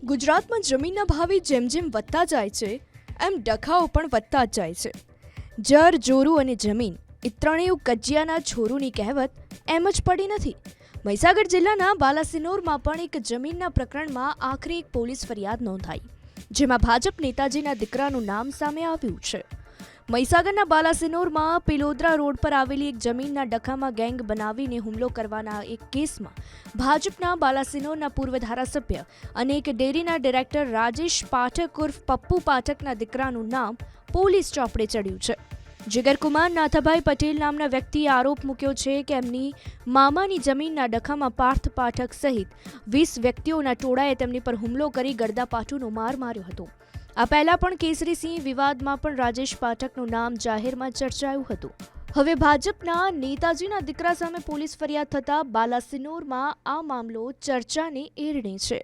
ગુજરાતમાં જમીનના ભાવે જેમ જેમ વધતા જાય છે એમ ડખાઓ પણ વધતા જ જાય છે. જર, જોરું અને જમીન એ ત્રણેય કજિયાના છોરુની કહેવત એમ જ પડી નથી. મહીસાગર જિલ્લાના બાલાસિનોરમાં પણ એક જમીનના પ્રકરણમાં આખરે એક પોલીસ ફરિયાદ નોંધાઈ, જેમાં ભાજપ નેતાજીના દીકરાનું નામ સામે આવ્યું છે. મહીસાગરના બાલાસિનોરમાં પિલોદરા રોડ પર આવેલી એક જમીનના ડખામાં ગેંગ બનાવીને હુમલો કરવાના એક કેસમાં ભાજપના બાલાસિનોરના પૂર્વ ધારાસભ્ય અને એક ડેરીના ડિરેક્ટર રાજેશ પાઠક ઉર્ફ પપ્પુ પાઠકના દીકરાનું નામ પોલીસ ચોપડે ચડ્યું છે. જીગરકુમાર નાથાભાઈ પટેલ નામના વ્યક્તિએ આરોપ મૂક્યો છે કે એમની મામાની જમીનના ડખામાં પાર્થ પાઠક સહિત 20 વ્યક્તિઓના ટોળાએ તેમની પર હુમલો કરી ગળદાપાટુનો માર માર્યો હતો. આ પહેલા પણ કેસરીસિંહ વિવાદમાં પણ રાજેશ પાઠકનું નામ જાહેરમાં ચર્ચાયું હતું. હવે ભાજપના નેતાજીના દીકરા સામે પોલીસ ફરિયાદ થતા બાલાસિનોરમાં આ મામલો ચર્ચાને એરણે છે.